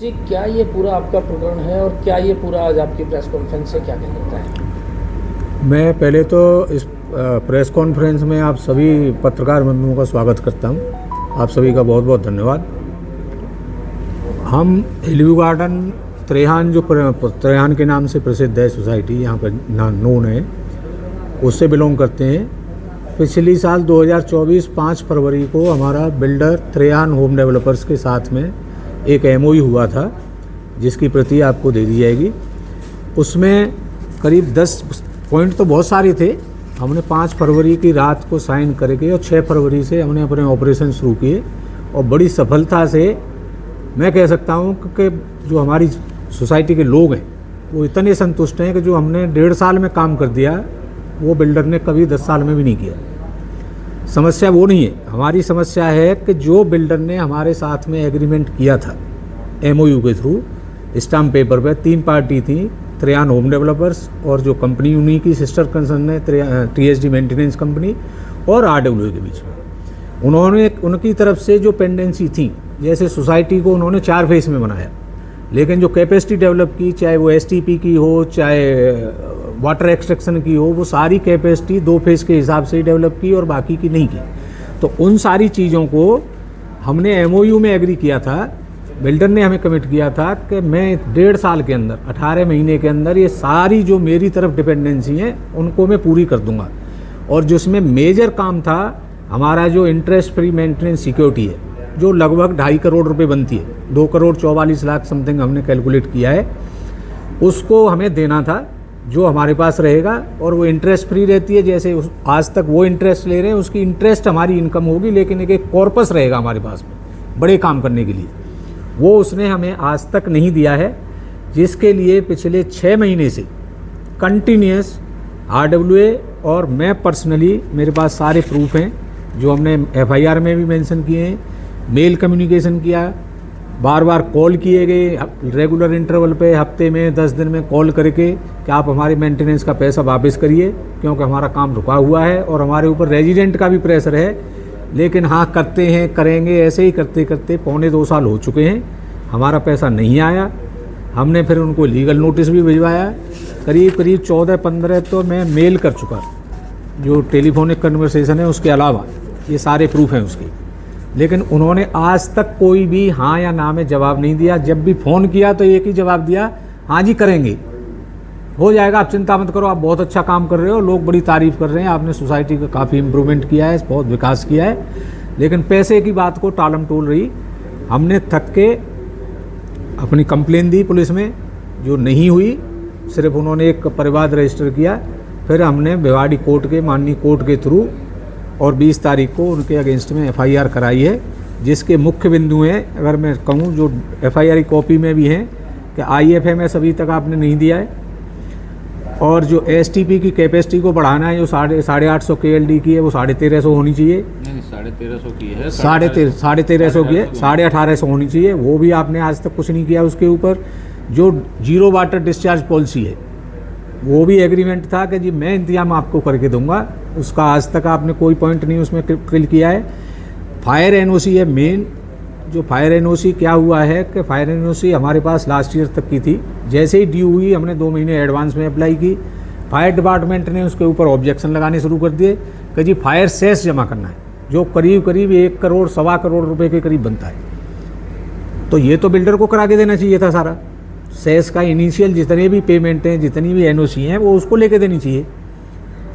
जी, क्या ये पूरा आपका प्रकरण है और क्या ये पूरा आज आपकी प्रेस कॉन्फ्रेंस से क्या क्या करता है? मैं पहले तो इस प्रेस कॉन्फ्रेंस में आप सभी पत्रकार बंधुओं का स्वागत करता हूं। आप सभी का बहुत बहुत धन्यवाद। हम हिलव्यू गार्डन त्रेहान, जो त्रेहान के नाम से प्रसिद्ध है सोसाइटी, यहाँ पर नोन है, उससे बिलोंग करते हैं। पिछली साल 2024 5 फरवरी को हमारा बिल्डर त्रेहान होम डेवलपर्स के साथ में एक MOU हुआ था, जिसकी प्रति आपको दे दी जाएगी। उसमें करीब 10 पॉइंट तो बहुत सारे थे। हमने 5 फरवरी की रात को साइन करके और 6 फरवरी से हमने अपने ऑपरेशन शुरू किए और बड़ी सफलता से मैं कह सकता हूँ कि जो हमारी सोसाइटी के लोग हैं वो इतने संतुष्ट हैं कि जो हमने 1.5 साल में काम कर दिया वो बिल्डर ने कभी 10 साल में भी नहीं किया। समस्या वो नहीं है, हमारी समस्या है कि जो बिल्डर ने हमारे साथ में एग्रीमेंट किया था MOU के थ्रू, स्टाम्प पेपर पे 3 पार्टी थी, त्रेहान होम डेवलपर्स और जो कंपनी उन्हीं की सिस्टर कंसर्न है TSD मेंटेनेंस कंपनी और RWA के बीच में उन्होंने उनकी तरफ से जो पेंडेंसी थी, जैसे सोसाइटी को उन्होंने 4 फेज में बनाया, लेकिन जो कैपेसिटी डेवलप की, चाहे वो STP की हो चाहे वाटर एक्सट्रैक्शन की हो, वो सारी कैपेसिटी 2 फेज के हिसाब से ही डेवलप की और बाकी की नहीं की। तो उन सारी चीज़ों को हमने MOU में एग्री किया था। बिल्डर ने हमें कमिट किया था कि मैं 1.5 साल के अंदर, 18 महीने के अंदर ये सारी जो मेरी तरफ डिपेंडेंसी हैं उनको मैं पूरी कर दूंगा। और जिसमें मेजर काम था हमारा जो इंटरेस्ट फ्री मेंटेनेंस सिक्योरिटी है, जो लगभग 2.5 करोड़ रुपए बनती है, 2 करोड़ 44 लाख समथिंग हमने कैलकुलेट किया है, उसको हमें देना था, जो हमारे पास रहेगा। और वो इंटरेस्ट फ्री रहती है, जैसे आज तक वो इंटरेस्ट ले रहे हैं, उसकी इंटरेस्ट हमारी इनकम होगी, लेकिन एक कॉर्पस रहेगा हमारे पास में बड़े काम करने के लिए। वो उसने हमें आज तक नहीं दिया है, जिसके लिए पिछले 6 महीने से कंटिन्यूस RWA और मैं पर्सनली, मेरे पास सारे प्रूफ हैं जो हमने FIR में भी मेंशन किए हैं, मेल कम्युनिकेशन किया, बार बार कॉल किए गए रेगुलर इंटरवल पे, हफ्ते में 10 दिन में कॉल करके कि आप हमारे मेंटेनेंस का पैसा वापस करिए, क्योंकि हमारा काम रुका हुआ है और हमारे ऊपर रेजिडेंट का भी प्रेशर है। लेकिन हाँ, करते हैं, करेंगे, ऐसे ही करते करते 2.25 साल हो चुके हैं, हमारा पैसा नहीं आया। हमने फिर उनको लीगल नोटिस भी भिजवाया, करीब 14-15 तो मैं मेल कर चुका, जो टेलीफोनिक कन्वर्सेशन है उसके अलावा ये सारे प्रूफ हैं उसके। लेकिन उन्होंने आज तक कोई भी हाँ या ना में जवाब नहीं दिया। जब भी फ़ोन किया तो एक ही जवाब दिया, हाँ जी करेंगे, हो जाएगा, आप चिंता मत करो, आप बहुत अच्छा काम कर रहे हो, लोग बड़ी तारीफ़ कर रहे हैं, आपने सोसाइटी का काफ़ी इम्प्रूवमेंट किया है, बहुत विकास किया है। लेकिन पैसे की बात को टालम टोल रही। हमने थक के अपनी कंप्लेन दी पुलिस में, जो नहीं हुई, सिर्फ उन्होंने एक परिवाद रजिस्टर किया। फिर हमने भिवाड़ी कोर्ट के, माननीय कोर्ट के थ्रू और 20 तारीख को उनके अगेंस्ट में FIR कराई है, जिसके मुख्य बिंदु हैं, अगर मैं कहूँ, जो FIR की कॉपी में भी हैं कि IFMS अभी तक आपने नहीं दिया है, और जो STP की कैपेसिटी को बढ़ाना है, जो 850 KLD की है, वो 1350 होनी चाहिए। नहीं, 1350 की है, 1350 की है, 1850 होनी चाहिए, वो भी आपने आज तक कुछ नहीं किया। उसके ऊपर जो 0 वाटर डिस्चार्ज पॉलिसी है, वो भी एग्रीमेंट था कि जी मैं इंतजाम आपको करके दूंगा, उसका आज तक आपने कोई पॉइंट नहीं उसमें क्लियर किया है। फायर NOC है मेन। जो फायर NOC क्या हुआ है कि फायर NOC हमारे पास लास्ट ईयर तक की थी, जैसे ही ड्यू हुई हमने 2 महीने एडवांस में अप्लाई की। फायर डिपार्टमेंट ने उसके ऊपर ऑब्जेक्शन लगाने शुरू कर दिए कि जी फायर सेस जमा करना है, जो करीब करीब 1 करोड़ 1.25 करोड़ रुपए के करीब बनता है। तो ये तो बिल्डर को करा के देना चाहिए था, सारा सेस का इनिशियल जितने भी पेमेंट हैं, जितनी भी NOC हैं, वो उसको लेके देनी चाहिए।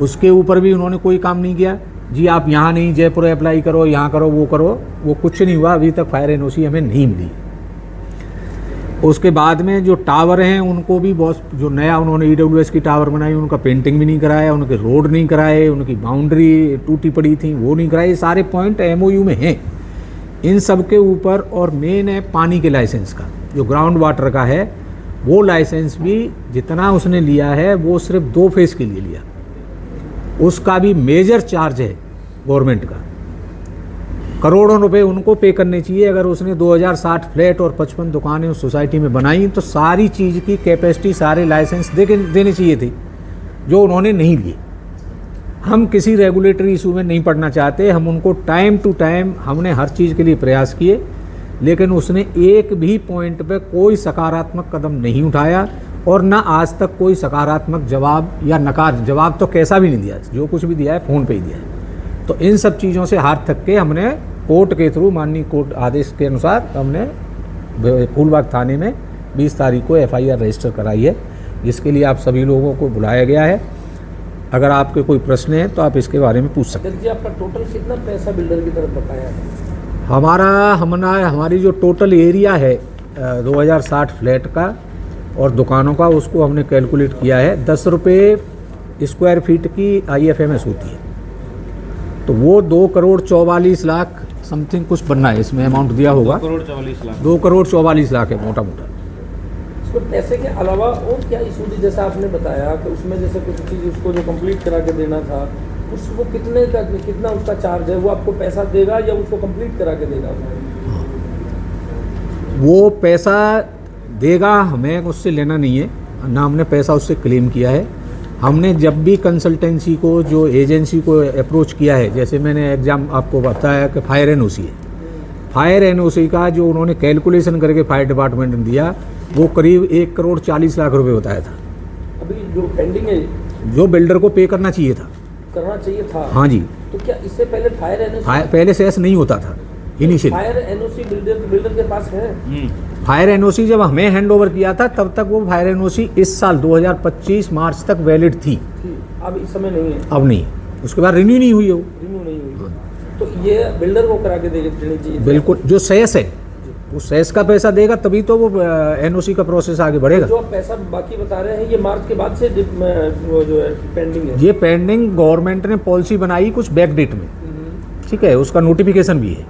उसके ऊपर भी उन्होंने कोई काम नहीं किया। जी आप यहाँ नहीं, जयपुर अप्लाई करो, यहाँ करो, वो करो, वो कुछ नहीं हुआ। अभी तक फायर NOC हमें नहीं मिली। उसके बाद में जो टावर हैं उनको भी बहुत, जो नया उन्होंने EWS की टावर बनाई, उनका पेंटिंग भी नहीं कराया, उनके रोड नहीं कराए, उनकी बाउंड्री टूटी पड़ी थी वो नहीं कराए। ये सारे पॉइंट MOU में हैं। इन सब के ऊपर और मेन है पानी के लाइसेंस का, जो ग्राउंड वाटर का है, वो लाइसेंस भी जितना उसने लिया है वो सिर्फ 2 फेज के लिए लिया। उसका भी मेजर चार्ज है गवर्नमेंट का, करोड़ों रुपए उनको पे करने चाहिए। अगर उसने 2060 फ्लैट और 55 दुकानें उस सोसाइटी में बनाई तो सारी चीज़ की कैपेसिटी, सारे लाइसेंस देने चाहिए थे, जो उन्होंने नहीं लिए। हम किसी रेगुलेटरी इशू में नहीं पड़ना चाहते, हम उनको टाइम टू टाइम, हमने हर चीज़ के लिए प्रयास किए, लेकिन उसने एक भी पॉइंट पे कोई सकारात्मक कदम नहीं उठाया और ना आज तक कोई सकारात्मक जवाब या नकार जवाब तो कैसा भी नहीं दिया, जो कुछ भी दिया है फ़ोन पे ही दिया है। तो इन सब चीज़ों से हाथ थक के हमने कोर्ट के थ्रू, माननीय कोर्ट आदेश के अनुसार, हमने फूलबाग थाने में 20 तारीख को FIR रजिस्टर कराई है, जिसके लिए आप सभी लोगों को बुलाया गया है। अगर आपके कोई प्रश्न है तो आप इसके बारे में पूछ सकते हैं। जी, आपका टोटल कितना पैसा बिल्डर की तरफ बकाया है? हमारी जो टोटल एरिया है 2060 फ्लैट का और दुकानों का, उसको हमने कैलकुलेट किया है 10 रुपये स्क्वायर फीट की IFMS होती है, तो वो 2,44,00,000 समथिंग कुछ बनना है, इसमें अमाउंट दिया होगा 2,44,00,000। 2,44,00,000 है मोटा मोटा। इसको पैसे के अलावा और क्या इशू थी? जैसा आपने बताया कि उसमें जैसे कुछ चीज़ उसको जो कंप्लीट करा के देना था, उसको कितना उसका चार्ज है, वो आपको पैसा देगा या उसको कंप्लीट करा के देगा? वो पैसा देगा, हमें उससे लेना नहीं है ना, हमने पैसा उससे क्लेम किया है। हमने जब भी कंसल्टेंसी को, जो एजेंसी को अप्रोच किया है, जैसे मैंने एग्जाम आपको बताया कि फायर NOC है, फायर NOC का जो उन्होंने कैलकुलेशन करके फायर डिपार्टमेंट ने दिया, वो करीब 1,40,00,000 रुपये बताया था। अभी जो पेंडिंग है, जो बिल्डर को पे करना चाहिए था। करना चाहिए था? हाँ जी। तो क्या इससे पहले फायर NOC पहले सेस नहीं होता था इनिशियली। फायर NOC बिल्डर के पास है? फायर NOC जब हमें हैंड ओवर किया था तब तक वो फायर NOC इस साल 2025 मार्च तक वैलिड थी। अब इस समय नहीं है? अब नहीं, उसके बाद रिन्यू नहीं हुई। वो रिन्यू नहीं हुई, तो ये बिल्डर को करा के देनी चाहिए। बिल्कुल, जो सेस है वो सेस का पैसा देगा, तभी तो वो NOC का प्रोसेस आगे बढ़ेगा। जो पैसा बाकी बता रहे हैं, ये मार्च के बाद से वो जो है पेंडिंग है? ये पेंडिंग गवर्नमेंट ने पॉलिसी बनाई कुछ बैक डेट में, ठीक है, उसका नोटिफिकेशन भी है,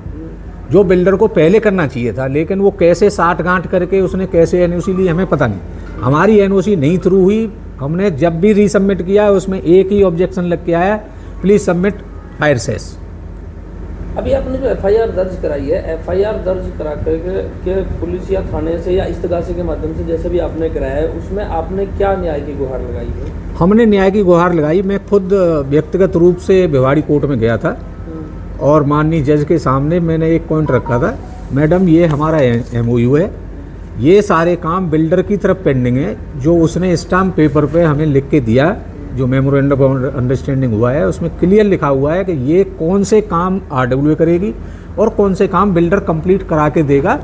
जो बिल्डर को पहले करना चाहिए था, लेकिन वो कैसे साठ गांठ करके उसने कैसे NOC ली हमें पता नहीं। हमारी NOC नहीं थ्रू हुई, हमने जब भी रीसबमिट किया उसमें एक ही ऑब्जेक्शन लग के आया, प्लीज सबमिट फायर सेस। अभी आपने जो FIR दर्ज कराई है, FIR दर्ज करा करके पुलिस या थाने से या इस्तगासे के माध्यम से जैसे भी आपने कराया है, उसमें आपने क्या न्याय की गुहार लगाई है? हमने न्याय की गुहार लगाई, मैं खुद व्यक्तिगत रूप से भिवाड़ी कोर्ट में गया था और माननीय जज के सामने मैंने एक पॉइंट रखा था, मैडम ये हमारा MOU है, ये सारे काम बिल्डर की तरफ पेंडिंग है, जो उसने स्टाम्प पेपर पे हमें लिख के दिया, जो मेमोरेंडम ऑफ अंडरस्टैंडिंग हुआ है, उसमें क्लियर लिखा हुआ है कि ये कौन से काम RWA करेगी और कौन से काम बिल्डर कंप्लीट करा के देगा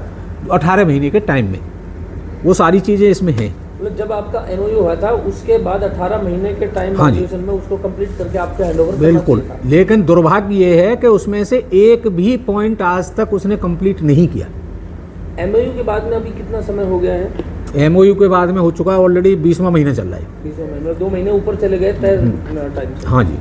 18 महीने के टाइम में, वो सारी चीज़ें इसमें हैं। मतलब जब आपका MOU हुआ था उसके बाद 18 महीने के टाइम में उसको कंप्लीट करके आपको हैंडओवर करना बिल्कुल, लेकिन दुर्भाग्य ये है कि उसमें से एक भी पॉइंट आज तक उसने कंप्लीट नहीं किया। MOU के बाद में अभी कितना समय हो गया है? MOU के बाद में हो चुका है ऑलरेडी 20वां महीना चल रहा है। 20वां महीना, 2 महीने ऊपर चले गए तय टाइम से। हाँ जी।